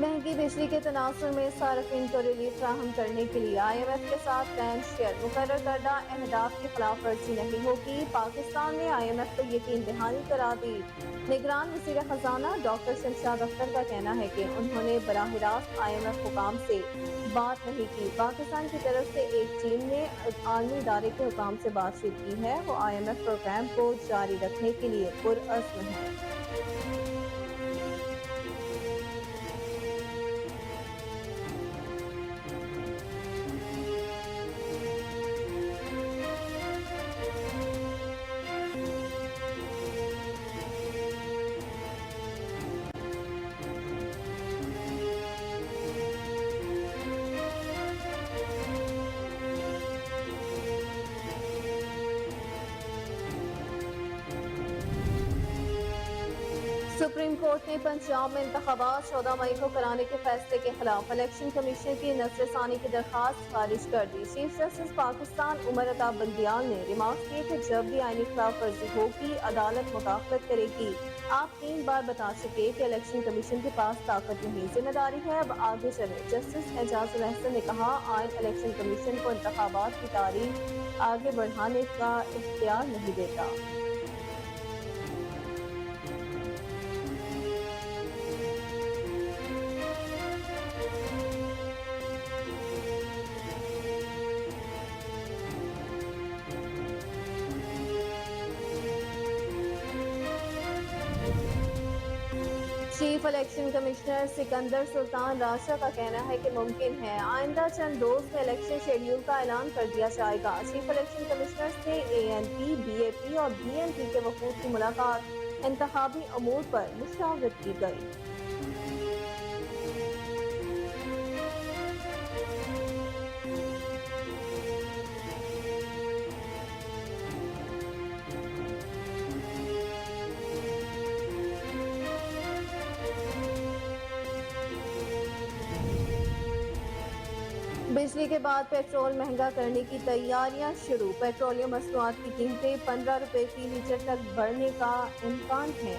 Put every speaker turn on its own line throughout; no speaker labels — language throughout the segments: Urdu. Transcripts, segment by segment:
مہنگی بجلی کے تناظر میں صارفین کو ریلیف فراہم کرنے کے لیے IMF کے ساتھ پلان شیئر، مقرر کردہ اہداف کی خلاف ورزی نہیں ہوگی۔ پاکستان نے IMF کو یقین دہانی کرا دی۔ نگران وزیر خزانہ ڈاکٹر شمشاد اختر کا کہنا ہے کہ انہوں نے براہ راست IMF حکام سے بات نہیں کی۔ پاکستان کی طرف سے ایک ٹیم نے عالمی ادارے کے حکام سے بات چیت کی ہے۔ وہ IMF پروگرام کو جاری رکھنے کے لیے پرعزم ہیں۔ سپریم کورٹ نے پنجاب میں انتخابات 14 مئی کو کرانے کے فیصلے کے خلاف الیکشن کمیشن کی نظر ثانی کی درخواست خارج کر دی۔ چیف جسٹس پاکستان عمر عطا بندیال نے ریمارک کیے کہ جب بھی آئینی خلاف ورزی ہوگی عدالت مداخلت کرے گی۔ آپ 3 بار بتا چکے کہ الیکشن کمیشن کے پاس طاقت نہیں، ذمہ داری ہے، اب آگے چلیں۔ جسٹس اعجاز الاحسن نے کہا، آئین الیکشن کمیشن کو انتخابات کی تاریخ آگے بڑھانے کا اختیار نہیں دیتا۔ چیف الیکشن کمشنر سکندر سلطان راشا کا کہنا ہے کہ ممکن ہے آئندہ چند روز میں الیکشن شیڈیول کا اعلان کر دیا جائے گا۔ چیف الیکشن کمشنر سے ANP، BAP اور BNP کے وفود کی ملاقات، انتخابی امور پر مشاورت کی گئی۔ بجلی کے بعد پیٹرول مہنگا کرنے کی تیاریاں شروع، پیٹرولیم مصنوعات کی قیمتیں 15 روپے فی لیٹر تک بڑھنے کا امکان ہے۔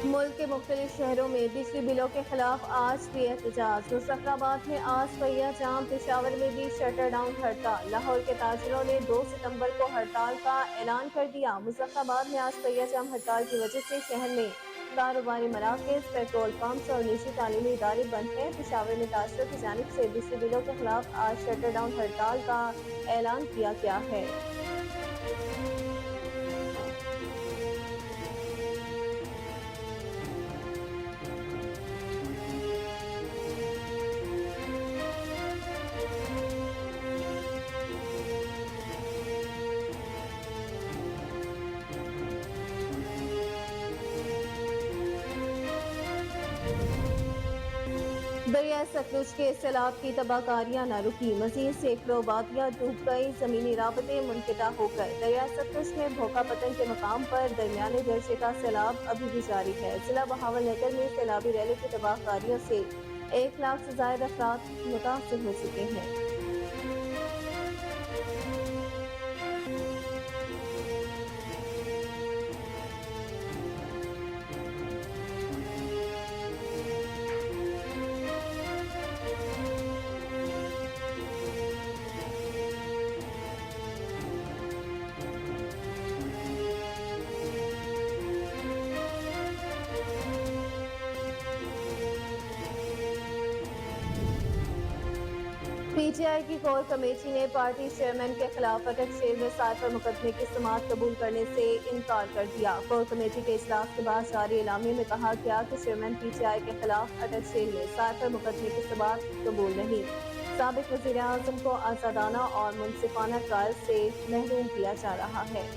ملک کے مختلف شہروں میں بجلی بلوں کے خلاف آج بھی احتجاج، مظفر آباد میں آج پہیا جام، پشاور میں بھی شٹر ڈاؤن ہڑتال، لاہور کے تاجروں نے 2 ستمبر کو ہڑتال کا اعلان کر دیا۔ مظفر آباد میں آج پہیا جام ہڑتال کی وجہ سے شہر میں کاروباری مراکز، پیٹرول پمپس اور نجی تعلیمی ادارے بند ہیں۔ پشاور میں تاجروں کی جانب سے بجلی بلوں کے خلاف آج شٹر ڈاؤن ہڑتال کا اعلان کیا گیا ہے۔ دریائے ستلج کے سیلاب کی تباہ کاریاں نہ رکی، مزید سینکڑوں آبادیاں ڈوب گئی، زمینی رابطے منقطع ہو گئے۔ دریائے ستلج میں بھوکا پتن کے مقام پر درمیانے درجے کا سیلاب ابھی بھی جاری ہے۔ ضلع بہاول نگر میں سیلابی ریلے کی تباہ کاریوں سے 1 لاکھ سے زائد افراد متاثر ہو چکے ہیں۔ PTI کی کور کمیٹی نے پارٹی چیئرمین کے خلاف اٹک شیل میں سائفر مقدمے کی سماعت قبول کرنے سے انکار کر دیا۔ کور کمیٹی کے اجلاس کے بعد جاری اعلامیے میں کہا گیا کہ چیئرمین PTI کے خلاف اٹک شیل میں سائفر مقدمے کی سماعت قبول نہیں۔ سابق وزیر اعظم کو آزادانہ اور منصفانہ ٹرائل سے محروم کیا جا رہا ہے۔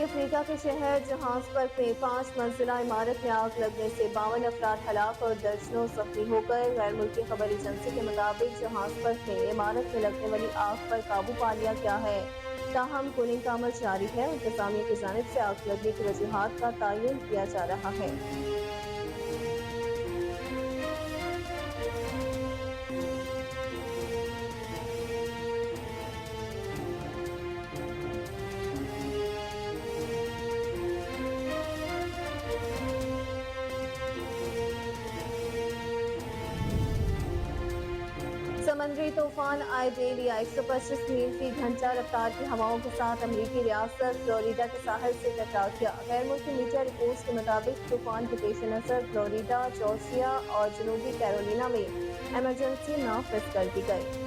افریقہ کے شہر جہاز پر 5 منزلہ عمارت میں آگ لگنے سے 52 افراد ہلاک اور درجنوں زخمی ہو گئے۔ غیر ملکی خبر ایجنسی کے مطابق جہاز پر عمارت میں لگنے والی آگ پر قابو پا لیا گیا ہے، تاہم کولنگ کا عمل جاری ہے۔ انتظامیہ کی جانب سے آگ لگنے کی وجوہات کا تعین کیا جا رہا ہے۔ سمندری طوفان آئیڈیلیا 125 میل فی گھنٹہ رفتار کی ہوائوں کے ساتھ امریکی ریاست فلوریڈا کے ساحل سے ٹکرا گیا۔ غیر ملکی میڈیا رپورٹس کے مطابق طوفان کے پیش نظر فلوریڈا، جارجیا اور جنوبی کیرولینا میں ایمرجنسی نافذ کر دی گئی۔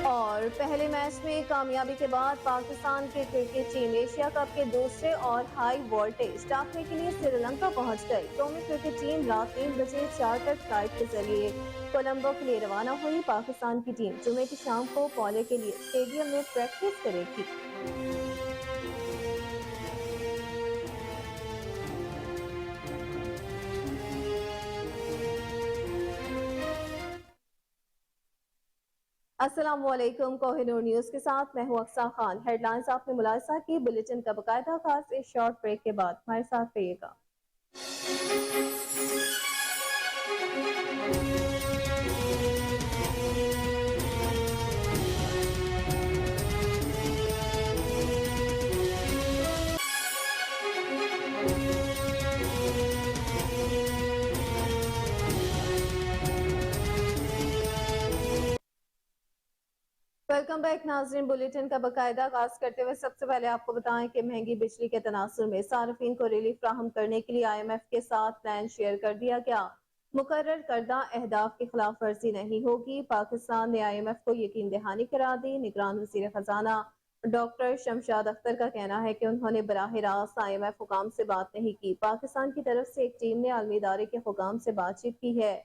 اور پہلے میچ میں کامیابی کے بعد پاکستان کے کرکٹ ٹیم ایشیا کپ کے دوسرے اور ہائی وولٹیج ٹاکرے کے لیے سری لنکا پہنچ گئی۔ قومی کرکٹ ٹیم رات 3 بجے چارٹر فلائٹ کے ذریعے کولمبو کے لیے روانہ ہوئی۔ پاکستان کی ٹیم جمعے کی شام کو پولے کے لیے اسٹیڈیم میں پریکٹس کرے گی۔ السلام علیکم، کوہ نور نیوز کے ساتھ میں ہوں اقصیٰ خان۔ ہیڈ لائنز آپ نے ملاحظہ کی، بلیٹن کا باقاعدہ آغاز اس شارٹ بریک کے بعد۔ ہمارے ساتھ رہیے گا۔ ویلکم بیک ناظرین، بلیٹن کا باقاعدہ آغاز کرتے ہوئے سب سے پہلے آپ کو بتائیں کہ مہنگی بجلی کے تناظر میں صارفین کو ریلیف فراہم کرنے کے لیے آئی ایم ایف کے ساتھ پلان شیئر کر دیا گیا۔ مقرر کردہ اہداف کی خلاف ورزی نہیں ہوگی، پاکستان نے آئی ایم ایف کو یقین دہانی کرا دی۔ نگران وزیر خزانہ ڈاکٹر شمشاد اختر کا کہنا ہے کہ انہوں نے براہ راست آئی ایم ایف حکام سے بات نہیں کی۔ پاکستان کی طرف سے ایک ٹیم نے عالمی ادارے کے حکام سے بات چیت کی ہے،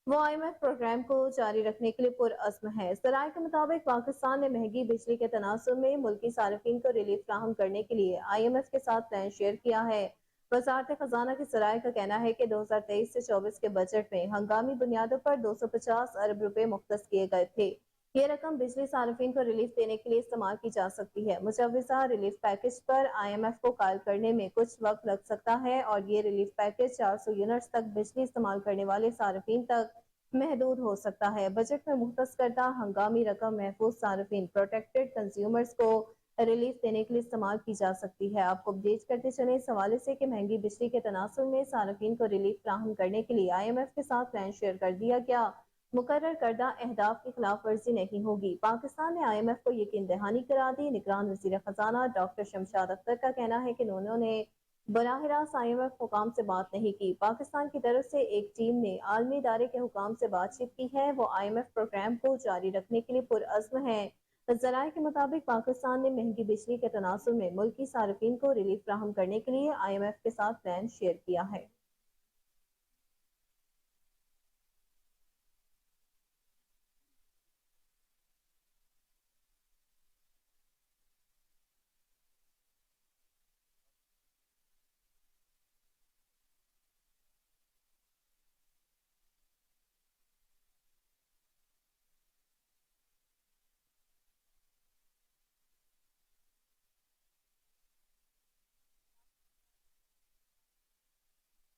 وہ آئی ایم ایف پروگرام کو جاری رکھنے کے لیے پرعزم ہے۔ ذرائع کے مطابق پاکستان نے مہنگی بجلی کے تناظر میں ملکی صارفین کو ریلیف فراہم کرنے کے لیے آئی ایم ایف کے ساتھ پلان شیئر کیا ہے۔ وزارت خزانہ کے ذرائع کا کہنا ہے کہ 2023 سے 24 کے بجٹ میں ہنگامی بنیادوں پر 250 ارب روپے مختص کیے گئے تھے۔ یہ رقم بجلی صارفین کو ریلیف دینے کے لیے استعمال کی جا سکتی ہے۔ مجوزہ ریلیف پیکج پر آئی ایم ایف کو قائل کرنے میں کچھ وقت لگ سکتا ہے اور یہ ریلیف پیکج 400 یونٹس تک بجلی استعمال کرنے والے صارفین تک محدود ہو سکتا ہے۔ بجٹ میں مختص کردہ ہنگامی رقم محفوظ صارفین پروٹیکٹڈ کنزیومرز کو ریلیف دینے کے لیے استعمال کی جا سکتی ہے۔ آپ کو اپڈیٹ کرتے چلیں اس حوالے سے کہ مہنگی بجلی کے تناظر میں صارفین کو ریلیف فراہم کرنے کے لیے آئی ایم ایف کے ساتھ پلان شیئر کر دیا گیا، مقرر کردہ اہداف کی خلاف ورزی نہیں ہوگی۔ پاکستان نے آئی ایم ایف کو یقین دہانی کرا دی۔ نگران وزیر خزانہ ڈاکٹر شمشاد اختر کا کہنا ہے کہ انہوں نے براہ راست آئی ایم ایف حکام سے بات نہیں کی۔ پاکستان کی طرف سے ایک ٹیم نے عالمی ادارے کے حکام سے بات چیت کی ہے، وہ آئی ایم ایف پروگرام کو جاری رکھنے کے لیے پرعزم ہے۔ ذرائع کے مطابق پاکستان نے مہنگی بجلی کے تناظر میں ملکی صارفین کو ریلیف فراہم کرنے کے لیے آئی ایم ایف کے ساتھ پلان شیئر کیا ہے۔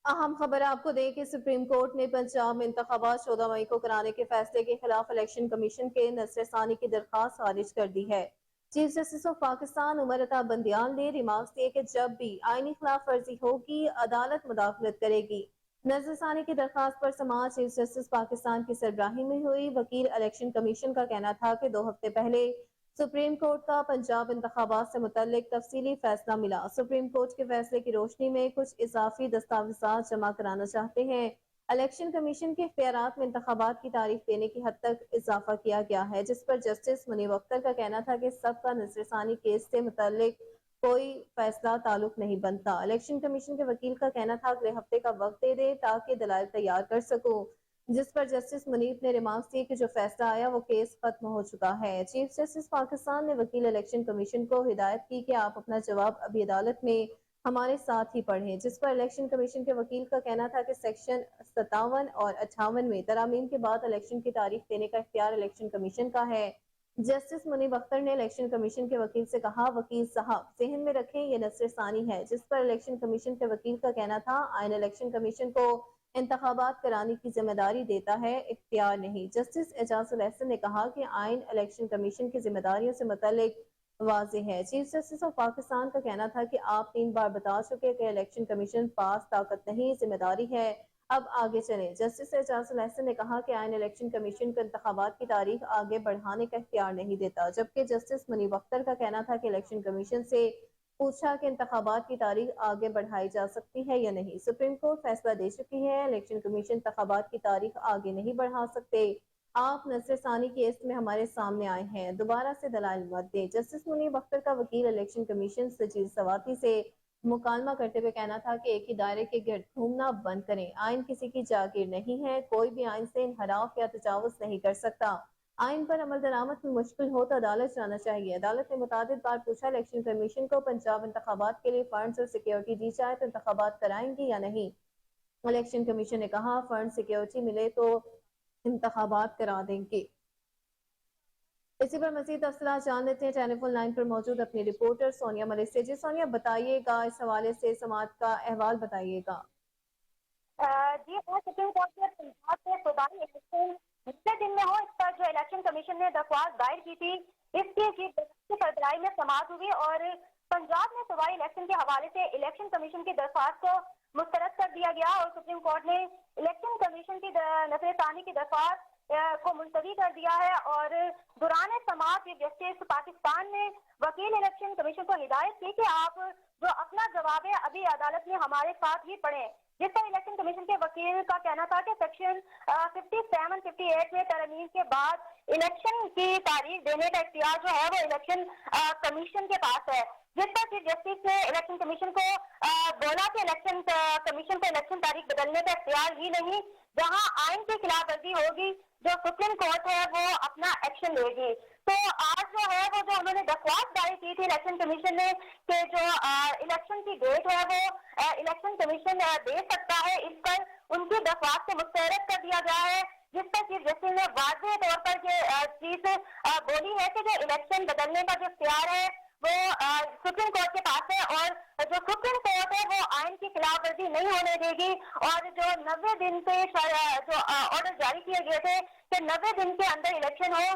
اہم خبر آپ کو دیں کہ سپریم کورٹ نے پنجاب میں انتخابات 14 مئی کو کرانے کے فیصلے کے خلاف الیکشن کمیشن کے نظر ثانی کی درخواست خارج کر دی ہے۔ Chief justice of Pakistan Umar Ata Bandial نے ریمارکس دیے کہ جب بھی آئینی خلاف ورزی ہوگی عدالت مداخلت کرے گی۔ نظر ثانی کی درخواست پر سماعت چیف جسٹس پاکستان کی سربراہی میں ہوئی۔ وکیل الیکشن کمیشن کا کہنا تھا کہ 2 ہفتے پہلے سپریم کورٹ کا پنجاب انتخابات سے متعلق تفصیلی فیصلہ ملا۔ سپریم کورٹ کے فیصلے کی روشنی میں کچھ اضافی دستاویزات جمع کرانا چاہتے ہیں الیکشن کمیشن کے اختیارات میں انتخابات کی تاریخ دینے کی حد تک اضافہ کیا گیا ہے، جس پر جسٹس منیب اختر کا کہنا تھا کہ سب کا نظر ثانی کیس سے متعلق کوئی فیصلہ تعلق نہیں بنتا۔ الیکشن کمیشن کے وکیل کا کہنا تھا اگلے ہفتے کا وقت دے دے تاکہ دلائل تیار کر سکوں، جس پر جسٹس منیب نے ریمارکس دیے کہ جو فیصلہ آیا وہ کیس ختم ہو چکا ہے۔ چیف جسٹس پاکستان نے وکیل الیکشن کمیشن کو ہدایت کی کہ آپ اپنا جواب ابھی عدالت میں ہمارے ساتھ ہی پڑھیں، جس پر الیکشن کمیشن کے وکیل کا کہنا تھا کہ سیکشن 57 اور 58 میں ترامیم کے بعد الیکشن کی تاریخ دینے کا اختیار الیکشن کمیشن کا ہے۔ جسٹس منیب اختر نے الیکشن کمیشن کے وکیل سے کہا، وکیل صاحب ذہن میں رکھیں یہ نصر ثانی ہے، جس پر الیکشن کمیشن کے وکیل کا کہنا تھا آئین الیکشن کمیشن کو انتخابات کرانے کی ذمہ داری دیتا ہے، اختیار نہیں۔ جسٹس اعجاز الاحسن نے کہا کہ آئین الیکشن کمیشن کی ذمہ داریوں سے متعلق واضح ہے۔ چیف جسٹس آف پاکستان کا کہنا تھا کہ آپ 3 بار بتا چکے کہ الیکشن کمیشن پاس طاقت نہیں، ذمہ داری ہے، اب آگے چلیں۔ جسٹس اعجاز الاحسن نے کہا کہ آئین الیکشن کمیشن کو انتخابات کی تاریخ آگے بڑھانے کا اختیار نہیں دیتا، جبکہ جسٹس منیب اختر کا کہنا تھا کہ الیکشن کمیشن سے پوچھا کہ انتخابات کی تاریخ آگے بڑھائی جا سکتی ہے یا نہیں۔ سپریم کورٹ فیصلہ دے چکی ہے، الیکشن کمیشن انتخابات کی تاریخ آگے نہیں بڑھا سکتے۔ آپ نصر ثانی کیس میں ہمارے سامنے آئے ہیں، دوبارہ سے دلائل مت دیں۔ جسٹس منیب اختر کا وکیل الیکشن کمیشن سجید سواتی سے مکالمہ کرتے ہوئے کہنا تھا کہ ایک ہی دائرے کے گرد گھومنا بند کریں، آئین کسی کی جاگیر نہیں ہے، کوئی بھی آئین سے انحراف یا تجاوز نہیں کر سکتا۔ آئین پر عمل درآمد میں مشکل ہو تو عدالت جانا چاہیے۔ عدالت نے متعدد بار پوچھا الیکشن کمیشن کو پنجاب انتخابات کے لیے فنڈز اور سیکیورٹی دی جائے تو انتخابات کرائیں گی یا نہیں۔ الیکشن کمیشن نے کہا فنڈ سیکیورٹی ملے تو انتخابات کرا دیں گے۔ اسی پر مزید تفصیلات جان لیتے ہیں، ٹیلی فون لائن پر موجود اپنی رپورٹر سونیا ملک سے۔ جی سونیا بتائیے گا، اس حوالے سے سماعت کا احوال بتائیے گا۔
جی ہاں، سپریم کورٹ نے پنجاب سے صوبائی الیکشن پچھلے دن میں ہو اس پر جو الیکشن کمیشن نے درخواست دائر کی تھی، اس کی فروری میں سماعت ہوئی اور پنجاب میں صوبائی الیکشن کے حوالے سے الیکشن کمیشن کی درخواست کو مسترد کر دیا گیا اور سپریم کورٹ نے الیکشن کمیشن کی نظر ثانی کی درخواست کو ملتوی کر دیا ہے اور دوران سماعت جسٹس پاکستان نے وکیل الیکشن کمیشن کو ہدایت کی کہ آپ جو اپنا جواب ہے ابھی عدالت میں ہمارے ساتھ ہی پڑھیں، جس پر الیکشن کمیشن کے وکیل کا کہنا تھا کہ سیکشن 57-58 میں ترمیم کے بعد الیکشن کی تاریخ دینے کا اختیار جو ہے وہ الیکشن کمیشن کے پاس ہے، جس پر چیف جسٹس نے الیکشن کمیشن کو بولا کہ الیکشن کمیشن کو الیکشن تاریخ بدلنے کا اختیار ہی نہیں، جہاں آئین کی خلاف ورزی ہوگی جو سپریم کورٹ ہے وہ اپنا ایکشن لے گی۔ تو آج جو ہے وہ جو انہوں نے درخواست دائر کی تھی الیکشن کمیشن نے کہ جو الیکشن کی ڈیٹ ہے وہ الیکشن کمیشن دے سکتا ہے، اس پر ان کی درخواست کو مسترد کر دیا گیا ہے، جس پر چیف جسٹس نے واضح طور پر یہ چیز بولی ہے کہ جو الیکشن بدلنے کا جو اختیار ہے وہ سپریم کورٹ کے پاس ہے اور جو سپریم کورٹ ہے وہ آئین کی خلاف ورزی نہیں ہونے دے گی اور جو 90 دن سے جو آرڈر جاری کیے گئے تھے کہ 90 دن کے اندر الیکشن ہو،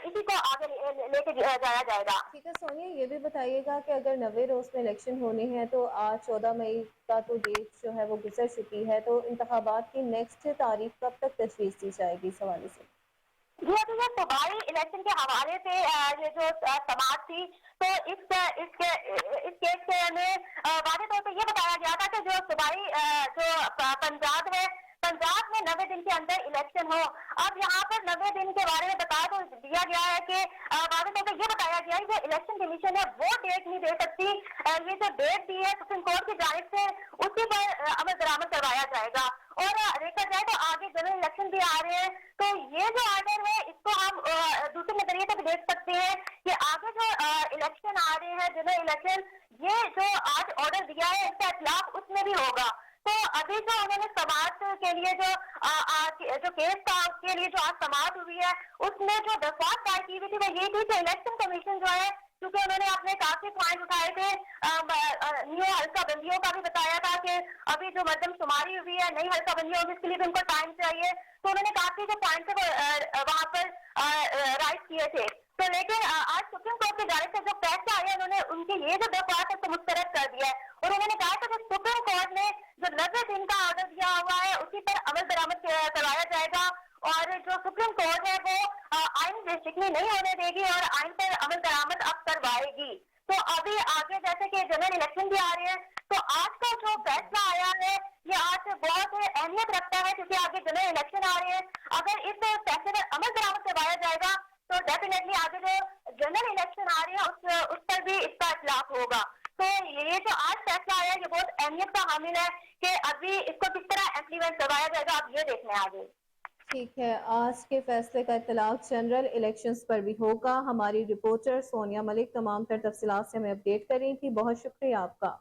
اسی کو آگے لے کے جایا جائے گا۔
ٹھیک ہے سونیا، یہ بھی بتائیے گا کہ اگر 90 روز میں الیکشن ہونے ہیں تو آج 14 مئی کا تو ڈیٹ جو ہے وہ گزر چکی ہے، تو انتخابات کی نیکسٹ تاریخ کب تک تجویز دی جائے گی اس حوالے سے؟
جی ابھی یہ صوبائی الیکشن کے حوالے سے یہ جو سماعت تھی تو اس کیس میں واضح طور پہ یہ بتایا گیا تھا کہ جو صوبائی جو پنجاب ہے، پنجاب میں 90 دن کے اندر الیکشن ہو۔ اب یہاں پر 90 دن کے بارے میں بتا تو دیا گیا ہے کہ واضح طور پہ یہ بتایا گیا ہے کہ الیکشن کمیشن ہے وہ ڈیٹ نہیں دے سکتی، یہ جو ڈیٹ دی ہے سپریم کورٹ کی جانب سے اسی پر عمل درآمد کروایا جائے گا اور دیکھا جائے تو آگے جنرل الیکشن بھی آ رہے ہیں تو یہ جو آرڈر ہے اس کو ہم دوسرے نظریے سے بھی دیکھ سکتے ہیں کہ آگے جو الیکشن آ رہے ہیں جنرل الیکشن، یہ جو آج آرڈر دیا ہے اس کا اطلاق اس میں بھی ہوگا۔ تو ابھی جو انہوں نے سماعت کے لیے جو کیس تھا اس کے لیے جو آج سماعت ہوئی ہے اس میں جو درخواست دائر کی ہوئی تھی وہ یہ تھی کہ الیکشن کمیشن جو ہے کیونکہ انہوں نے اپنے کافی پوائنٹ اٹھائے تھے، نیو حلقہ بندیوں کا بھی بتایا تھا کہ ابھی جو مردم شماری ہوئی ہے نئی حلقہ بندیوں ہوگی اس کے لیے بھی ان کو ٹائم چاہیے، تو انہوں نے کافی جو پوائنٹ تھے وہاں پر رائٹ کیے تھے، تو لیکن آج سپریم کورٹ کی جانب سے جو فیصلہ آیا انہوں نے ان کی یہ جو درخواست ہے اس کو مسترد کر دیا ہے اور انہوں نے کہا کہ جو سپریم کورٹ نے جو 90 دن کا آرڈر دیا ہوا ہے اسی پر عمل درآمد کروایا جائے گا اور جو سپریم کورٹ ہے وہ آئین بے شکنی نہیں ہونے دے گی اور آئین پر عمل درآمد اب کروائے گی۔ تو ابھی آگے جیسے کہ جنرل الیکشن بھی آ رہے ہیں تو آج کا جو فیصلہ آیا ہے یہ آج بہت اہمیت رکھتا ہے کیونکہ آگے جنرل الیکشن آ رہے ہیں. اگر اس فیصلے پر عمل درآمد کروایا جائے گا تو ڈیفینیٹلی آگے جو جنرل الیکشن آ رہے ہیں اس پر بھی اس کا اطلاق ہوگا. تو یہ جو آج فیصلہ آیا ہے یہ بہت اہمیت کا حامل ہے کہ ابھی اس کو کس طرح امپلیمنٹ کروایا جائے گا، آپ یہ دیکھنا ہے آگے.
ٹھیک ہے، آج کے فیصلے کا اطلاق جنرل الیکشنز پر بھی ہوگا. ہماری رپورٹر سونیا ملک تمام تر تفصیلات سے ہمیں اپڈیٹ کر رہی تھی. بہت شکریہ آپ کا.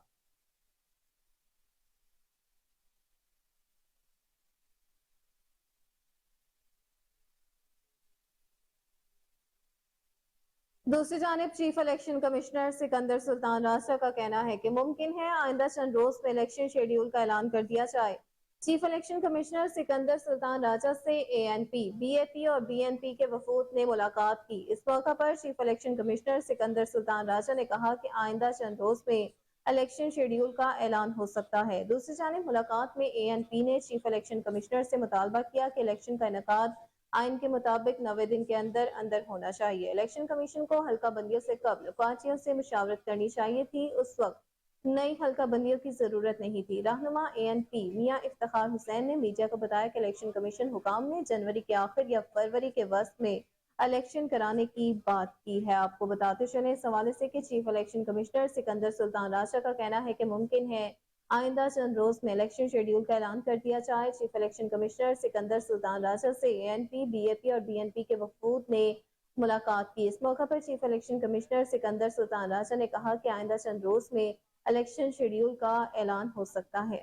دوسری جانب چیف الیکشن کمشنر سکندر سلطان راجہ کا کہنا ہے کہ ممکن ہے آئندہ چند روز میں الیکشن شیڈیول کا اعلان کر دیا جائے. چیف الیکشن کمشنر سکندر سلطان راجہ سے اے این پی، بی اے پی اور بی این پی کے وفود نے ملاقات کی. اس موقع پر چیف الیکشن کمشنر سکندر سلطان راجہ نے کہا کہ آئندہ چند روز میں الیکشن شیڈیول کا اعلان ہو سکتا ہے. دوسری جانب ملاقات میں اے این پی نے چیف الیکشن کمشنر سے مطالبہ کیا کہ الیکشن کا انعقاد آئین کے مطابق 90 دن کے اندر اندر ہونا چاہیے. الیکشن کمیشن کو حلقہ بندیوں سے قبل پارٹیوں سے مشاورت کرنی چاہیے تھی. اس وقت نئی حلقہ بندیوں کی ضرورت نہیں تھی. رہنما اے این پی میاں افتخار حسین نے میڈیا کو بتایا کہ الیکشن کمیشن حکام نے جنوری کے آخر یا فروری کے وسط میں الیکشن کرانے کی بات کی ہے. آپ کو بتاتے چلیں اس حوالے سے کہ چیف الیکشن کمشنر سکندر سلطان راجہ کا کہنا ہے کہ ممکن ہے آئندہ چند روز میں الیکشن شیڈیول کا اعلان کر دیا جائے. چیف الیکشن کمشنر سکندر سلطان راجہ سے اے این پی، بی اے پی اور بی این پی کے وفود نے ملاقات کی. اس موقع پر چیف الیکشن کمشنر سکندر سلطان راجہ نے کہا کہ آئندہ چند روز میں الیکشن شیڈیول کا اعلان ہو سکتا ہے.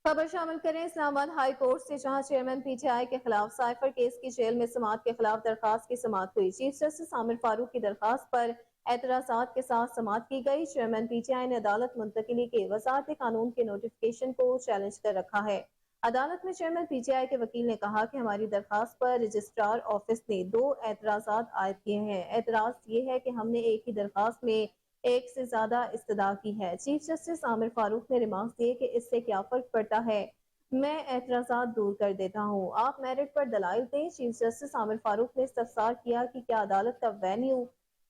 خبر شامل کریں اسلام آباد ہائی کورٹ سے، جہاں چیئرمین پی ٹی آئی کے خلاف سائفر کیس کی جیل میں سماعت کے خلاف درخواست کی سماعت ہوئی. چیف جسٹس عامر فاروق کی درخواست پر اعتراضات کے ساتھ سماعت کی گئی. چیئرمین پی ٹی آئی نے عدالت منتقلی کے وزارت قانون کے نوٹیفکیشن کو چیلنج کر رکھا ہے. عدالت میں چیئرمین پی ٹی آئی کے وکیل نے کہا کہ ہماری درخواست پر رجسٹرار آفس نے 2 اعتراضات عائد کیے ہیں. اعتراض یہ ہے کہ ہم نے ایک ہی درخواست میں ایک سے زیادہ استدعا کی ہے. چیف جسٹس عامر فاروق نے ریمارکس دیے کہ اس سے کیا فرق پڑتا ہے، میں اعتراضات دور کر دیتا ہوں، آپ میرٹ پر دلائل دیں. چیف جسٹس عامر فاروق نے استفسار کیا کہ کیا عدالت کا وینیو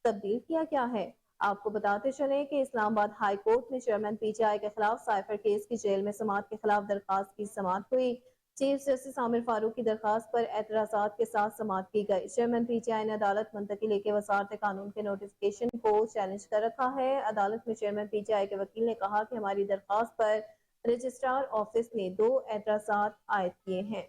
تبدیل کیا گیا ہے. آپ کو بتاتے چلیں کہ اسلام آباد ہائی کورٹ میں چیئرمین پی ٹی آئی کے خلاف سائفر کیس کی جیل میں سماعت کے خلاف درخواست کی سماعت ہوئی. چیف جسٹس عامر فاروق کی درخواست پر اعتراضات کے ساتھ سماعت کی گئی. چیئرمین پی ٹی آئی نے عدالت منتقلی کے وزارت قانون کے نوٹیفکیشن کو چیلنج کر رکھا ہے. عدالت میں چیئرمین پی ٹی آئی کے وکیل نے کہا کہ ہماری درخواست پر رجسٹرار آفس نے 2 اعتراضات عائد کیے ہیں.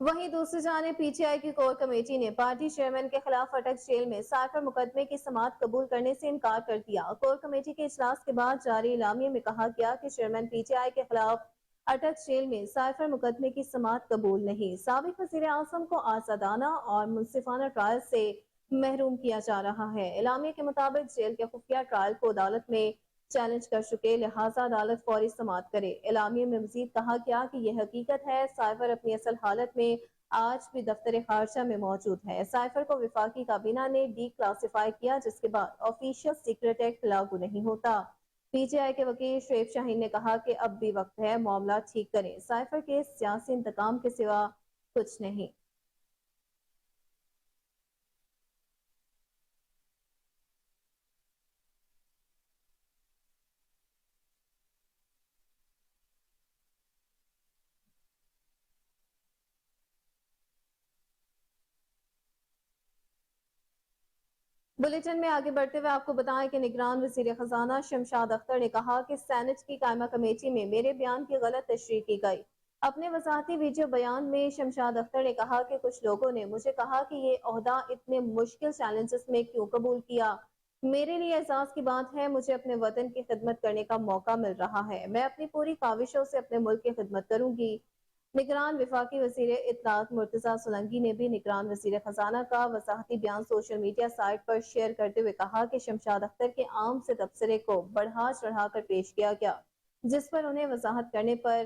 وہیں دوسری جانب پی ٹی آئی کی کور کمیٹی نے پارٹی چیئرمین کے خلاف اٹک جیل میں سائفر مقدمے کی سماعت قبول کرنے سے انکار کر دیا. کور کمیٹی کے اجلاس کے بعد جاری اعلامیے میں کہا گیا کہ چیئرمین پی ٹی آئی کے خلاف اٹک جیل میں سائفر مقدمے کی سماعت قبول نہیں. سابق وزیر اعظم کو آزادانہ اور منصفانہ ٹرائل سے محروم کیا جا رہا ہے. اعلامیے کے مطابق جیل کے خفیہ ٹرائل کو عدالت میں چیلنج کر چکے، لہٰذا عدالت فوری سماعت کرے. اعلامیے میں مزید کہا گیا کہ یہ حقیقت ہے سائفر اپنی اصل حالت میں آج بھی دفتر خارجہ میں موجود ہے. سائفر کو وفاقی کابینہ نے ڈی کلاسیفائی کیا جس کے بعد آفیشل سیکرٹ ایکٹ لاگو نہیں ہوتا. پی ٹی آئی کے وکیل شعیب شاہین نے کہا کہ اب بھی وقت ہے، معاملہ ٹھیک کریں. سائفر کیس سیاسی انتقام کے سوا کچھ نہیں. بلیٹن میں آگے بڑھتے ہوئے آپ کو بتائیں کہ نگران وزیر خزانہ شمشاد اختر نے کہا کہ سینٹ کی قائمہ کمیٹی میں میرے بیان کی غلط تشریح کی گئی. اپنے وضاحتی ویڈیو بیان میں شمشاد اختر نے کہا کہ کچھ لوگوں نے مجھے کہا کہ یہ عہدہ اتنے مشکل چیلنجز میں کیوں قبول کیا. میرے لیے اعزاز کی بات ہے، مجھے اپنے وطن کی خدمت کرنے کا موقع مل رہا ہے. میں اپنی پوری کاوشوں سے اپنے ملک کی خدمت کروں گی. نگران وفاقی وزیر اطلاعات مرتضیٰ سولنگی نے بھی نگران وزیر خزانہ کا وضاحتی بیان سوشل میڈیا سائٹ پر شیئر کرتے ہوئے کہا کہ شمشاد اختر کے عام سے تبصرے کو بڑھا چڑھا کر پیش کیا گیا، جس پر انہیں وضاحت کرنے پر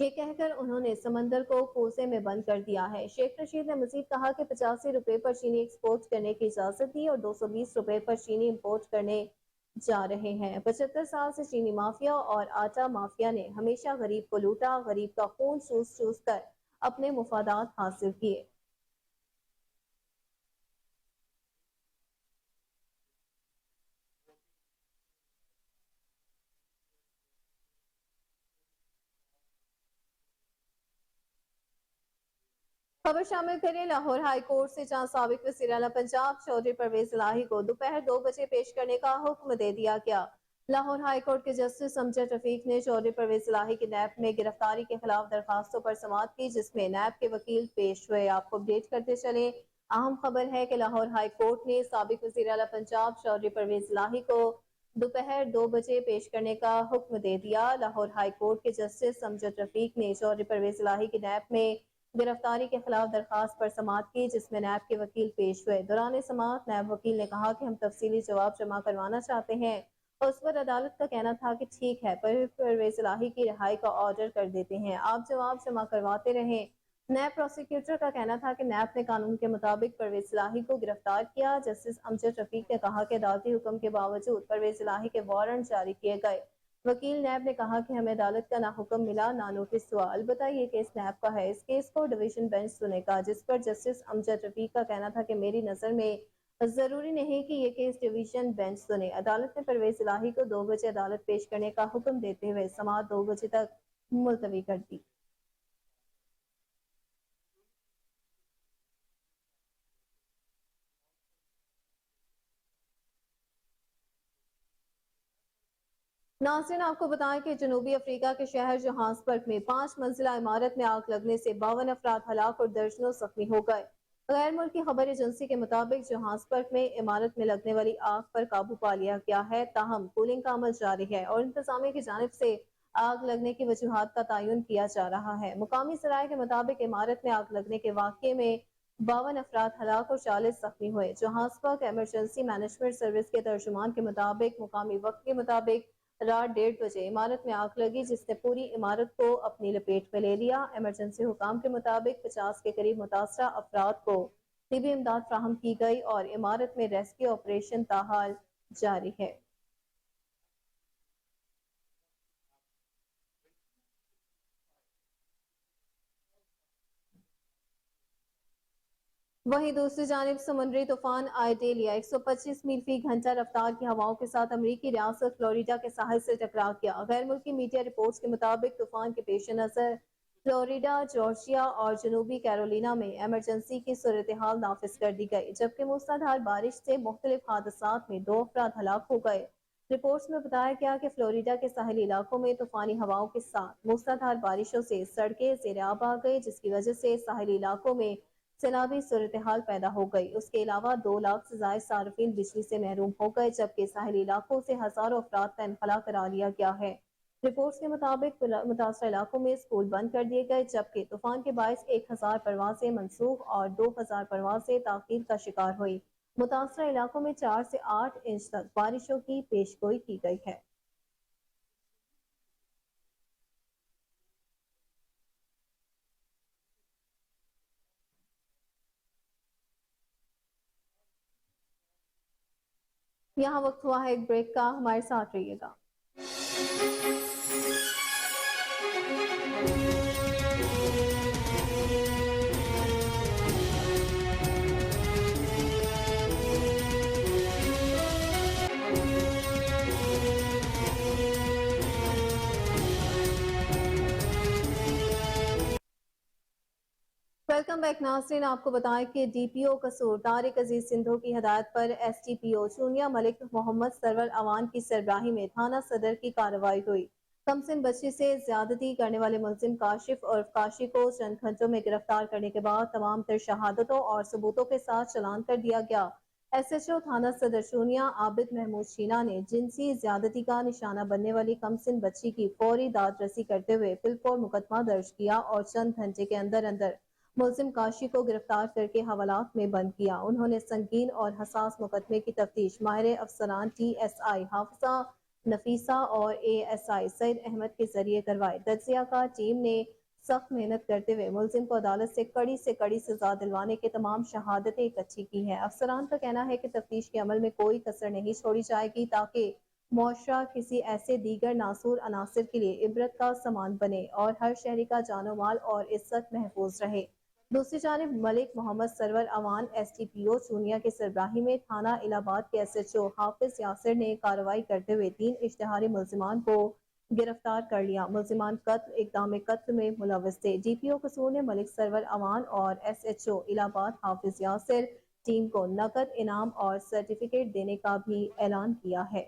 یہ کہہ کر انہوں نے سمندر کو کوسے میں بند کر دیا ہے۔ شیخ رشید نے مزید کہا کہ 85 روپے پر چینی ایکسپورٹ کرنے کی اجازت دی اور 220 روپے پر چینی امپورٹ کرنے جا رہے ہیں۔ 75 سال سے چینی مافیا اور آٹا مافیا نے ہمیشہ غریب کو لوٹا، غریب کا خون چوس چوس کر اپنے مفادات حاصل کیے۔ خبر شامل کریں لاہور ہائی کورٹ سے چند سابق وزیر اعلیٰ پنجاب چودھری پرویز الہی کو دوپہر 2 بجے پیش کرنے کا حکم دے دیا گیا۔ لاہور ہائی کورٹ کے جسٹس امجد رفیق نے چودھری پرویز الہی کی نیب میں گرفتاری کے خلاف درخواستوں پر سماعت کی، جس میں نیب کے وکیل پیش ہوئے۔ آپ کو اپڈیٹ کرتے چلیں، اہم خبر ہے کہ لاہور ہائی کورٹ نے سابق وزیر اعلیٰ پنجاب چودھری پرویز الہی کو دوپہر 2 بجے پیش کرنے کا حکم دے دیا۔ لاہور ہائی کورٹ کے جسٹس امجد رفیق نے چودھری پرویز الہی کی نیب میں گرفتاری کے خلاف درخواست پر سماعت کی، جس میں نیب کے وکیل پیش ہوئے۔ دوران سماعت نیب وکیل نے کہا کہ ہم تفصیلی جواب جمع کروانا چاہتے ہیں اور اس پر عدالت کا کہنا تھا کہ ٹھیک ہے، پرویز الہی کی رہائی کا آرڈر کر دیتے ہیں، آپ جواب جمع کرواتے رہیں۔ نیب پروسیکیوٹر کا کہنا تھا کہ نیب نے قانون کے مطابق پرویز الہی کو گرفتار کیا۔ جسٹس امجد رفیق نے کہا کہ عدالتی حکم کے باوجود پرویز الہی کے وارنٹ جاری کیے گئے۔ وکیل نیب نے کہا کہ ہمیں عدالت کا نہ حکم ملا نہ نوٹس ہوا، البتہ یہ کیس نیب کا ہے، اس کیس کو ڈویژن بینچ سنے گا، جس پر جسٹس امجد رفیق کا کہنا تھا کہ میری نظر میں ضروری نہیں کہ یہ کیس ڈویژن بینچ سنے۔ عدالت نے پرویز الہی کو 2 بجے عدالت پیش کرنے کا حکم دیتے ہوئے سماعت 2 بجے تک ملتوی کر دی۔ ناظرین، آپ کو بتائیں کہ جنوبی افریقہ کے شہر جوہانسبرگ میں 5 منزلہ عمارت میں آگ لگنے سے 52 افراد ہلاک اور درجنوں زخمی ہو گئے۔ غیر ملکی خبر ایجنسی کے مطابق جوہانسبرگ میں عمارت میں لگنے والی آگ پر قابو پا لیا گیا ہے، تاہم کولنگ کا عمل جاری ہے اور انتظامیہ کی جانب سے آگ لگنے کی وجوہات کا تعین کیا جا رہا ہے۔ مقامی ذرائع کے مطابق عمارت میں آگ لگنے کے واقعے میں 52 افراد ہلاک اور 40 زخمی ہوئے۔ جوہانسبرگ ایمرجنسی مینجمنٹ سروس کے ترجمان کے مطابق مقامی وقت کے مطابق رات 1:30 بجے عمارت میں آگ لگی، جس نے پوری عمارت کو اپنی لپیٹ میں لے لیا۔ ایمرجنسی حکام کے مطابق 50 کے قریب متاثرہ افراد کو طبی امداد فراہم کی گئی اور عمارت میں ریسکیو آپریشن تاحال جاری ہے۔ وہیں دوسری جانب سمندری طوفان آئیڈیلیا 125 میل فی گھنٹہ رفتار کی ہواؤں کے ساتھ امریکی ریاست فلوریڈا کے ساحل سے ٹکرا گیا۔ غیر ملکی میڈیا رپورٹس کے مطابق طوفان کے پیش نظر فلوریڈا، جارجیا اور جنوبی کیرولینا میں ایمرجنسی کی صورتحال نافذ کر دی گئی، جبکہ موسلادھار بارش سے مختلف حادثات میں 2 افراد ہلاک ہو گئے۔ رپورٹس میں بتایا گیا کہ فلوریڈا کے ساحلی علاقوں میں طوفانی ہواؤں کے ساتھ موسلادھار بارشوں سے سڑکیں زیر آب آ گئی، جس کی وجہ سے ساحلی علاقوں میں سیلابی صورتحال پیدا ہو گئی۔ اس کے علاوہ 2 لاکھ سے زائد صارفین بجلی سے محروم ہو گئے، جبکہ ساحلی علاقوں سے ہزاروں افراد کا انخلا کرا لیا گیا ہے۔ رپورٹس کے مطابق متاثرہ علاقوں میں اسکول بند کر دیے گئے، جبکہ طوفان کے باعث 1000 پروازیں منسوخ اور 2000 پروازیں تاخیر کا شکار ہوئی۔ متاثرہ علاقوں میں 4 سے 8 انچ تک بارشوں کی پیشگوئی کی گئی ہے۔ یہاں وقت ہوا ہے ایک بریک کا، ہمارے ساتھ رہیے گا۔ ویلکم بیک ناظرین، آپ کو بتائیں کہ ڈی پی او قصور طارق عزیز سندھو کی ہدایت پر ایس ٹی پی او چونیا ملک محمد سرور اوان کی سربراہی میں تھانہ صدر کی کارروائی ہوئی۔ کمسن بچی سے زیادتی کرنے والے ملزم کاشف اور کاشی کو چند گھنٹوں میں گرفتار کرنے کے بعد تمام تر شہادتوں اور ثبوتوں کے ساتھ چلان کر دیا گیا۔ ایس ایچ او تھانہ صدر چونیا عابد محمود شینا نے جنسی زیادتی کا نشانہ بننے والی کمسن بچی کی فوری داد رسی کرتے ہوئے فلپور مقدمہ درج کیا اور چند گھنٹے کے اندر ملزم کاشی کو گرفتار کر کے حوالات میں بند کیا۔ انہوں نے سنگین اور حساس مقدمے کی تفتیش ماہر افسران ٹی ایس آئی حافظہ نفیسہ اور ASI سعید احمد کے ذریعے کروائے۔ تجزیہ کار ٹیم نے سخت محنت کرتے ہوئے ملزم کو عدالت سے کڑی سزا دلوانے کے تمام شہادتیں اکٹھی کی ہیں۔ افسران کا کہنا ہے کہ تفتیش کے عمل میں کوئی کسر نہیں چھوڑی جائے گی تاکہ معاشرہ کسی ایسے دیگر ناصور عناصر کے لیے عبرت کا سامان بنے اور ہر شہری کا جان و مال اور عزت محفوظ رہے۔ دوسری جانب ملک محمد سرور اوان SDPO چونیا کے سربراہی میں تھانہ الہ آباد کے SHO حافظ یاسر نے کارروائی کرتے ہوئے 3 اشتہاری ملزمان کو گرفتار کر لیا۔ ملزمان اقدام قتل میں ملوث تھے۔ DPO قصور نے ملک سرور اوان اور SHO الہ آباد حافظ یاسر ٹیم کو نقد انعام اور سرٹیفکیٹ دینے کا بھی اعلان کیا ہے۔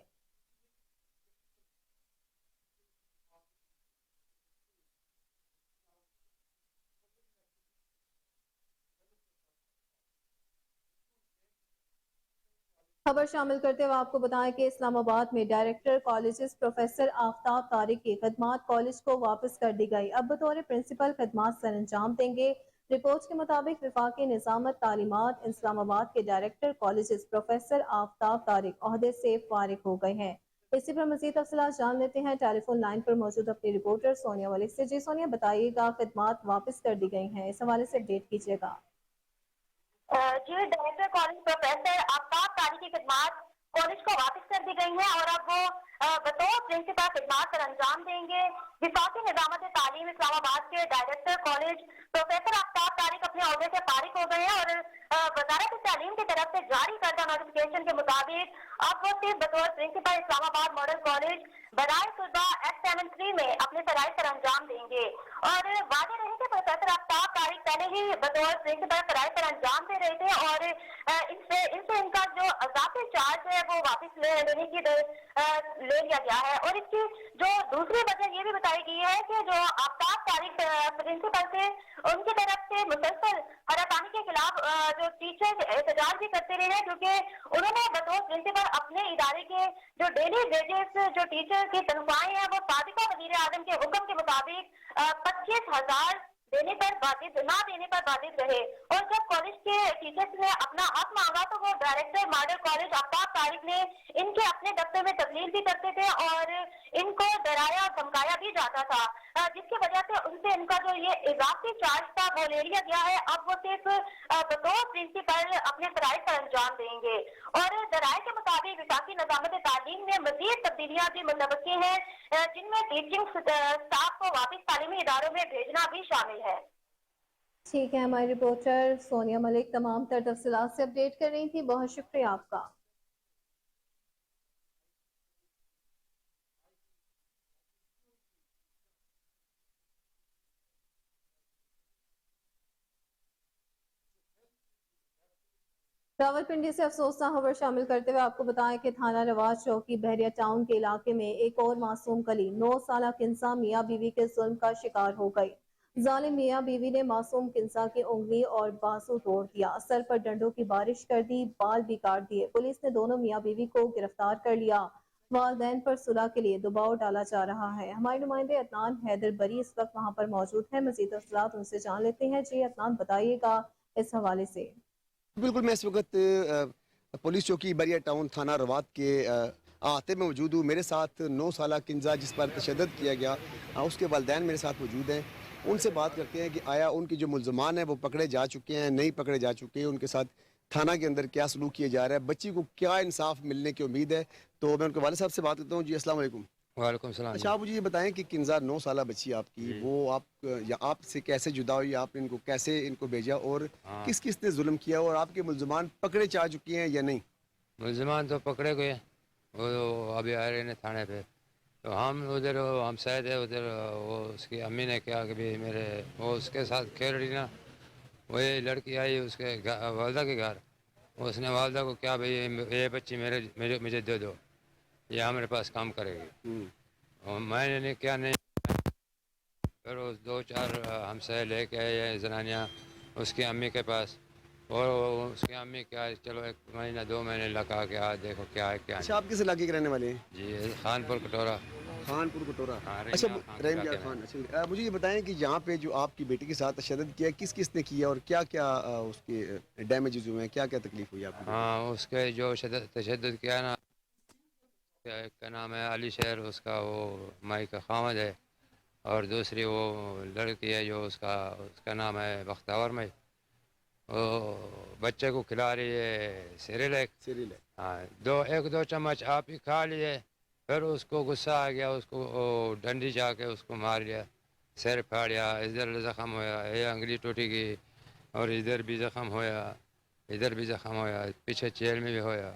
خبر شامل کرتے ہوئے آپ کو بتائیں کہ اسلام آباد میں ڈائریکٹر کالجز پروفیسر آفتاب طارق کی خدمات کالج کو واپس کر دی گئی۔ اب بطور پرنسپل خدمات سر انجام دیں گے۔ رپورٹ کے مطابق وفاقی نظامت تعلیمات اسلام آباد کے ڈائریکٹر کالجز پروفیسر آفتاب طارق عہدے سے فارغ ہو گئے ہیں۔ اسی پر مزید تفصیلات جان لیتے ہیں ٹیلی فون لائن پر موجود اپنی رپورٹر سونیا ملک سے۔ جی سونیا، بتائیے گا خدمات واپس کر دی گئی ہیں، اس حوالے سے اپڈیٹ کیجیے گا۔
جی، ڈائریکٹر کالج پروفیسر آفتاب طارق کی خدمات کالج کو واپس کر دی گئی ہیں اور اب وہ بطور پرنسپل خدمات سر انجام دیں گے۔ وفاقی نظامت تعلیم اسلام آباد کے ڈائریکٹر کالج پروفیسر آفتاب طارق اپنے عہدے سے فارغ ہو گئے ہیں اور وزارت تعلیم کی طرف سے جاری کردہ نوٹیفکیشن کے مطابق اب وہ صرف بطور پرنسپل اسلام آباد ماڈل کالج برائے طلبہ F73 میں اپنے فرائض سر انجام دیں گے۔ اور واضح رہے کہ پروفیسر آفتاب طارق پہلے ہی بطور پرنسپل فرائض سر انجام دے رہے تھے اور ان کا جو اضافی چارج ہے وہ واپس لینے کی لے لیا گیا ہے۔ اور اس کی جو دوسری وجہ یہ بھی بتائی گئی ہے کہ جو آفتاب طارق پرنسپل تھے ان کی طرف سے مسلسل حراکانی کے خلاف جو ٹیچر احتجاج بھی کرتے رہے ہیں، کیونکہ انہوں نے بطور پرنسپل اپنے ادارے کے جو ڈیلی ویجز جو ٹیچر کی تنخواہیں ہیں وہ سابقہ وزیر اعظم کے حکم کے مطابق 25,000 نہ دینے پر بادد رہے۔ اور جب کالج کے ٹیچرز نے اپنا حق مانگا تو وہ ڈائریکٹر ماڈل کالج آفتاب طارق نے ان کے اپنے دفتر میں تبدیل بھی کرتے تھے اور ان کو ڈرایا اور دھمکایا بھی جاتا تھا، جس کی وجہ سے ان سے ان کا جو یہ اضافی چارج تھا وہ لے لیا گیا ہے۔ اب وہ صرف بطور پرنسپل اپنے فرائض پر انجام دیں گے۔ اور ذرائع کے مطابق وفاقی نظامت تعلیم میں مزید تبدیلیاں بھی متوقع ہیں، جن میں ٹیچنگ سٹاف کو واپس تعلیمی اداروں میں بھیجنا بھی شامل ہے۔
ٹھیک ہے، ہماری رپورٹر سونیا ملک تمام تر تفصیلات سے اپڈیٹ کر رہی تھی، بہت شکریہ آپ کا۔ راولپنڈی سے افسوسناک خبر شامل کرتے ہوئے آپ کو بتائیں کہ تھانہ رواس چوکی بحریہ ٹاؤن کے علاقے میں ایک اور معصوم کلی 9 سالہ کنسا میاں بیوی کے ظلم کا شکار ہو گئی۔ ظالم میاں بیوی نے معصوم کنسا کی انگلی اور بازو توڑ دیا، سر پر ڈنڈوں کی بارش کر دی، بال بھی کاٹ دیے۔ پولیس نے دونوں میاں بیوی کو گرفتار کر لیا۔ والدین پر صلح کے لیے دباؤ ڈالا جا رہا ہے۔ ہمارے نمائندے عدنان حیدر بری اس وقت وہاں پر موجود ہیں، مزید تفصیلات ان سے جان لیتے ہیں۔ جی عدنان، بتائیے گا اس حوالے سے۔
بالکل، میں اس وقت پولیس چوکی بحریہ ٹاؤن تھانہ روات کے احاطے میں موجود ہوں۔ میرے ساتھ 9 سالہ کنزا جس پر تشدد کیا گیا اس کے والدین میرے ساتھ موجود ہیں۔ ان سے بات کرتے ہیں کہ آیا ان کے جو ملزمان ہیں وہ پکڑے جا چکے ہیں، نہیں پکڑے جا چکے ہیں، ان کے ساتھ تھانہ کے اندر کیا سلوک کیا جا رہا ہے، بچی کو کیا انصاف ملنے کی امید ہے۔ تو میں ان کے والد صاحب سے بات کرتا ہوں۔ جی السلام علیکم۔
وعلیکم السلام۔
اچھا، آپ مجھے یہ بتائیں کہ کنزا 9 سالہ بچی آپ کی، وہ آپ سے کیسے جدا ہوئی، آپ نے ان کو کیسے ان کو بھیجا اور کس کس نے ظلم کیا، اور آپ کے ملزمان پکڑے جا چکے ہیں یا نہیں؟
ملزمان تو پکڑے گئے، وہ ابھی آ رہے ہیں تھانے پہ۔ تو ہم ادھر ہم شاید ہے ادھر، وہ اس کی امی نے کہا کہ بھی وہ اس کے ساتھ کھیل رہی نا، وہی لڑکی آئی اس کے والدہ کے گھر، اس نے والدہ کو کیا بھائی یہ بچی مجھے دے دو، یہ ہمارے پاس کام کرے گی۔ اور میں نے کیا نہیں، پھر وہ 2-4 ہم سے لے کے آئے زنانیاں اس کی امی کے پاس، اور اس کی امی کیا چلو 1 مہینہ 2 مہینے لگا کے دیکھو کیا ہے کیا نہیں۔
اچھا، آپ کس علاقے کے رہنے والے ہیں؟
جی خانپور کٹورا۔
خانپور کٹورا۔
ہاں،
اچھا،
رحیم
رحیم خان۔ اچھا، مجھے یہ بتائیں کہ یہاں پہ جو آپ کی بیٹی کے ساتھ تشدد کیا، کس کس نے کیا اور کیا کیا اس کے ڈیمیجز ہوئے ہیں، کیا کیا تکلیف ہوئی آپ کو؟
ہاں، اس کے جو تشدد کیا نا، ایک کا نام ہے علی شہر، اس کا وہ مائی کا خامد ہے، اور دوسری وہ لڑکی ہے جو اس کا نام ہے بختاور میں، وہ بچے کو کھلا رہی ہے سیریلیک. ہاں، ایک دو چمچ آپ ہی کھا لیے، پھر اس کو غصہ آ گیا، اس کو ڈنڈی جا کے اس کو مار لیا، سر پھاڑیا، ادھر زخم ہویا، یہ انگلی ٹوٹی گئی، اور ادھر بھی زخم ہویا، ادھر بھی زخم ہویا، پیچھے چیل میں بھی ہویا.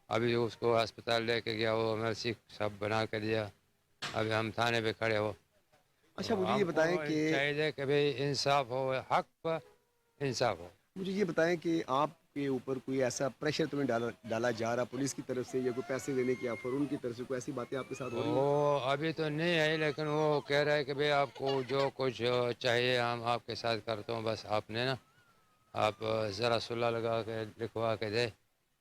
ابھی اس کو ہسپتال لے کے گیا، وہ مرسی سب بنا کے دیا. ابھی ہم تھانے پہ کھڑے ہو.
اچھا مجھے یہ
ہم کو
بتائیں کہ
چاہیے کہ بھئی انصاف ہو، حق پر انصاف ہو.
مجھے یہ بتائیں کہ آپ کے اوپر کوئی ایسا پریشر تمہیں ڈالا جا رہا پولیس کی طرف سے، یا کوئی پیسے دینے کی آفر ان کی طرف سے، کوئی ایسی باتیں آپ کے ساتھ ہو رہی ہیں؟
وہ ابھی تو نہیں ہے، لیکن وہ کہہ رہا ہے کہ بھئی آپ کو جو کچھ چاہیے ہم آپ کے ساتھ کرتا ہوں، بس آپ نے نا آپ ذرا صلح لگا کے لکھوا کے دے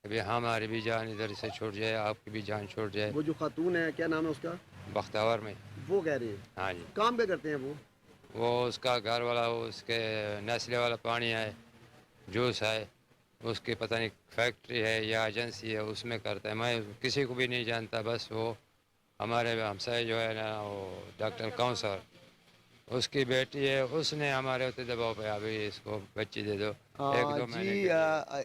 کہ بھئی ہماری بھی جان ادھر سے چھوٹ جائے، آپ کی بھی جان چھوٹ جائے.
وہ جو خاتون ہے کیا نام ہے اس کا؟
بختاور میں.
وہ کہہ رہے ہیں
ہاں جی،
کام پہ کرتے ہیں
وہ اس کا گھر والا، وہ اس کے نیسلے والا پانی ہے، جوس ہے، اس کی پتہ نہیں فیکٹری ہے یا ایجنسی ہے، اس میں کرتا ہے. میں کسی کو بھی نہیں جانتا، بس وہ ہمارے ہمسائے جو ہے نا وہ ڈاکٹر کونسر، اس کی بیٹی ہے، اس نے ہمارے ہوتے دباؤ پہ ابھی اس کو بچی دے دو، ایک دو مہینے کے
جی
لیے.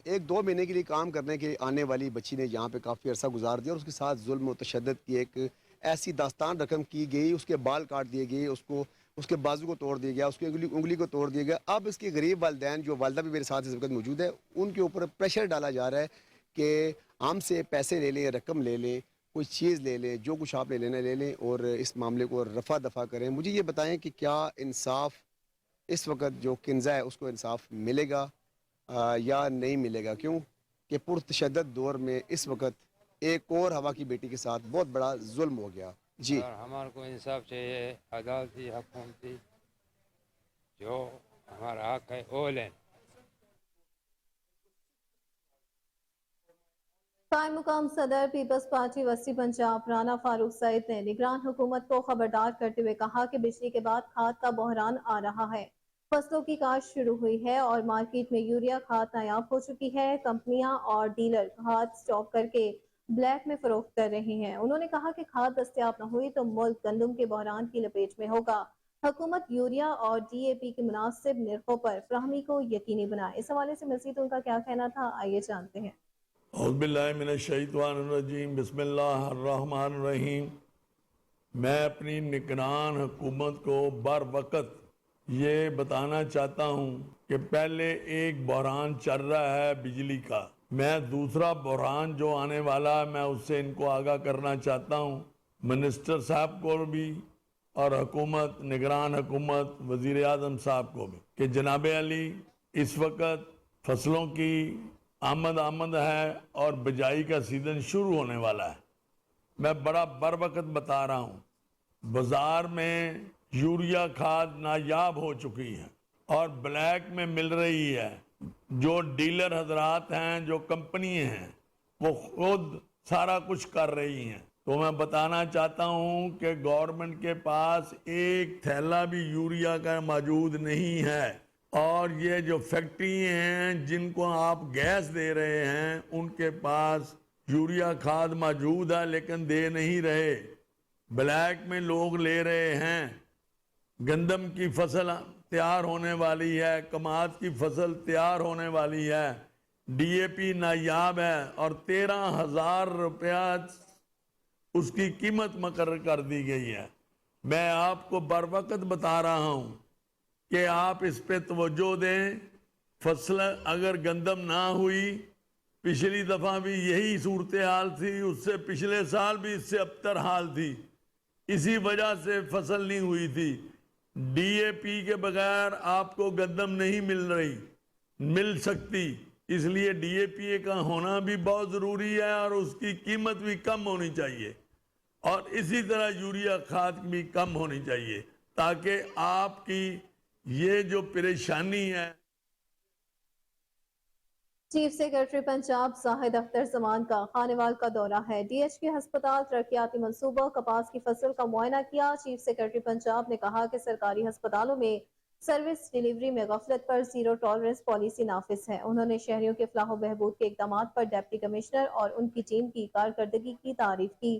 ایک دو مہینے کے لیے کام کرنے کے آنے والی بچی نے یہاں پہ کافی عرصہ گزار دیا، اور اس کے ساتھ ظلم و تشدد کی ایک ایسی داستان رقم کی گئی. اس کے بال کاٹ دیے گئے، اس کے بازو کو توڑ دیا گیا، اس کی انگلی کو توڑ دیا گیا. اب اس کے غریب والدین، جو والدہ بھی میرے ساتھ اس وقت موجود ہے، ان کے اوپر پریشر ڈالا جا رہا ہے کہ ہم سے پیسے لے لیں، رقم لے لیں، کوئی چیز لے لیں، جو کچھ آپ نے لینا لے لیں، اور اس معاملے کو رفع دفع کریں. مجھے یہ بتائیں کہ کیا انصاف اس وقت جو کنزہ ہے اس کو انصاف ملے گا یا نہیں ملے گا؟ کیوں کہ پرتشدد دور میں اس وقت ایک اور ہوا کی بیٹی کے ساتھ بہت بڑا ظلم ہو گیا. جی
اور ہمارے کو انصاف چاہیے، عدالتی حکومتی جو ہمارا حق ہے وہ لیں.
قائم مقام صدر پیپلز پارٹی وسطی پنجاب رانا فاروق سعید نے نگران حکومت کو خبردار کرتے ہوئے کہا کہ بجلی کے بعد کھاد کا بحران آ رہا ہے. فصلوں کی کاشت شروع ہوئی ہے اور مارکیٹ میں یوریا کھاد نایاب ہو چکی ہے. کمپنیاں اور ڈیلر کھاد سٹاک کر کے بلیک میں فروخت کر رہے ہیں. انہوں نے کہا کہ کھاد دستیاب نہ ہوئی تو ملک گندم کے بحران کی لپیٹ میں ہوگا. حکومت یوریا اور ڈی اے پی کے مناسب نرخوں پر فراہمی کو یقینی بنائے. اس حوالے سے مزید ان کا کیا کہنا تھا، آئیے جانتے ہیں.
اعوذ باللہ من الشیطان الرجیم، بسم اللہ الرحمن الرحیم. میں اپنی نگران حکومت کو بر وقت یہ بتانا چاہتا ہوں کہ پہلے ایک بحران چل رہا ہے بجلی کا، میں دوسرا بحران جو آنے والا ہے میں اس سے ان کو آگاہ کرنا چاہتا ہوں، منسٹر صاحب کو بھی اور حکومت، نگران حکومت، وزیر اعظم صاحب کو بھی، کہ جناب علی اس وقت فصلوں کی آمد ہے اور بجائی کا سیزن شروع ہونے والا ہے. میں بڑا بر وقت بتا رہا ہوں، بازار میں یوریا کھاد نایاب ہو چکی ہے اور بلیک میں مل رہی ہے. جو ڈیلر حضرات ہیں، جو کمپنی ہیں، وہ خود سارا کچھ کر رہی ہیں. تو میں بتانا چاہتا ہوں کہ گورنمنٹ کے پاس ایک تھیلا بھی یوریا کا موجود نہیں ہے، اور یہ جو فیکٹری ہیں جن کو آپ گیس دے رہے ہیں ان کے پاس یوریا کھاد موجود ہے لیکن دے نہیں رہے، بلیک میں لوگ لے رہے ہیں. گندم کی فصل تیار ہونے والی ہے، کماد کی فصل تیار ہونے والی ہے، ڈی اے پی نایاب ہے اور 13,000 روپیہ اس کی قیمت مقرر کر دی گئی ہے. میں آپ کو بر وقت بتا رہا ہوں کہ آپ اس پہ توجہ دیں. فصل اگر گندم نہ ہوئی، پچھلی دفعہ بھی یہی صورتحال تھی، اس سے پچھلے سال بھی اس سے ابتر حال تھی، اسی وجہ سے فصل نہیں ہوئی تھی. ڈی اے پی کے بغیر آپ کو گندم نہیں مل سکتی، اس لیے ڈی اے پی کا ہونا بھی بہت ضروری ہے اور اس کی قیمت بھی کم ہونی چاہیے، اور اسی طرح یوریا کھاد بھی کم ہونی چاہیے تاکہ آپ کی یہ جو پریشانی ہے.
چیف سیکرٹری پنجاب زاہد اختر زمان کا خانوال کا دورہ ہے. ڈی ایچ کے ہسپتال ترقیاتی منصوبہ کپاس کی فصل کا معائنہ کیا. چیف سیکرٹری پنجاب نے کہا کہ سرکاری ہسپتالوں میں سروس ڈیلیوری میں غفلت پر زیرو ٹالرنس پالیسی نافذ ہے. انہوں نے شہریوں کے فلاح و بہبود کے اقدامات پر ڈپٹی کمشنر اور ان کی ٹیم کی کارکردگی کی تعریف کی.